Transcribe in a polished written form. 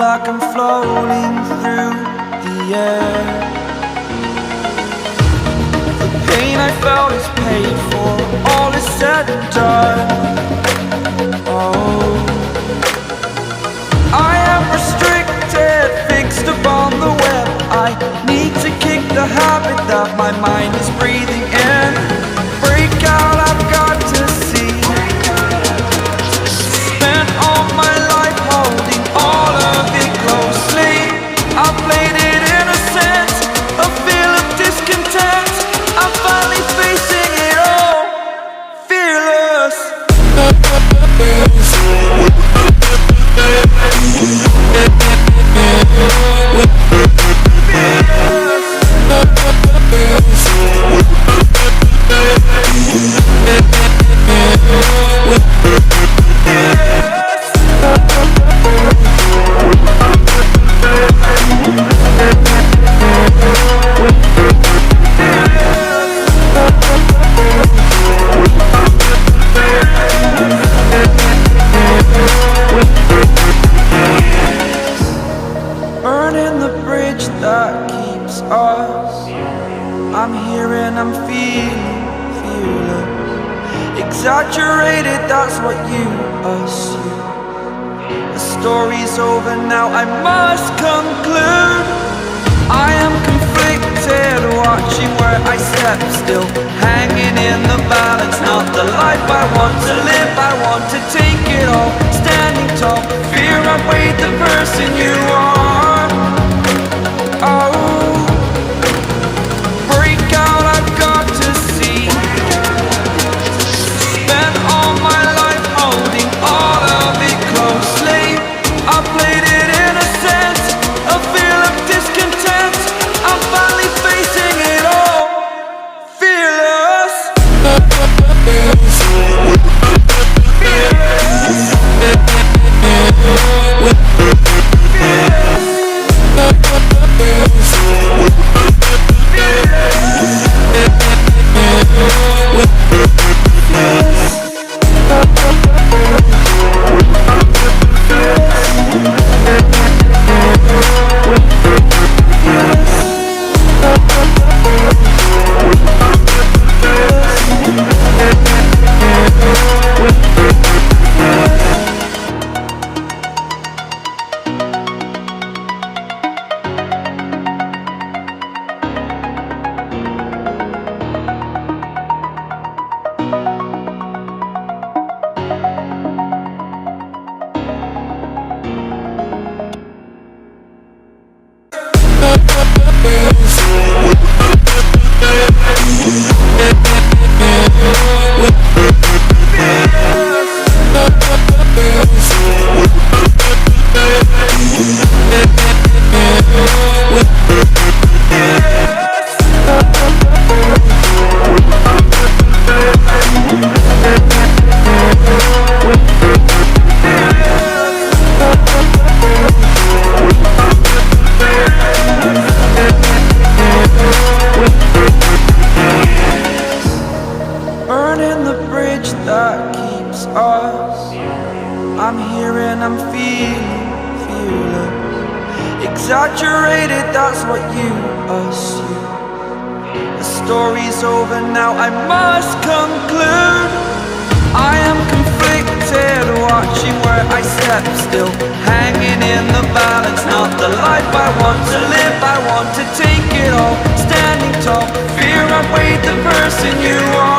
like I'm floating through the air. The pain I felt is paid for, all is said and done. Oh, I am restricted, fixed upon the web. I need to kick the habit that my mind is breathing in. Break out, I've got to see. Spent all my life holding all of it closely. I played it innocent, a feel of discontent. I'm finally facing it all, fearless. Burning the bridge that keeps us. I'm here and I'm feeling fearless. Exaggerated, that's what you assume. The story's over now, I must conclude. I am conflicted, watching where I step still, hanging in the balance. Not the life I want to live, I want to take it all. Standing tall, fear I've weighed the person you are. Oh, break out, I've got to see. Spent all my life holding all of it closely. I played it innocent, a feel of discontent. I'm finally facing it all, fearless. Burning the bridge that keeps us. I'm here and I'm feeling fearless. Exaggerated, that's what you assume. The story's over now, I must conclude. I am conflicted, watching where I step still, hanging in the balance. Not the life I want to live, I want to take it all. Standing tall, fear I've weighed the person you are.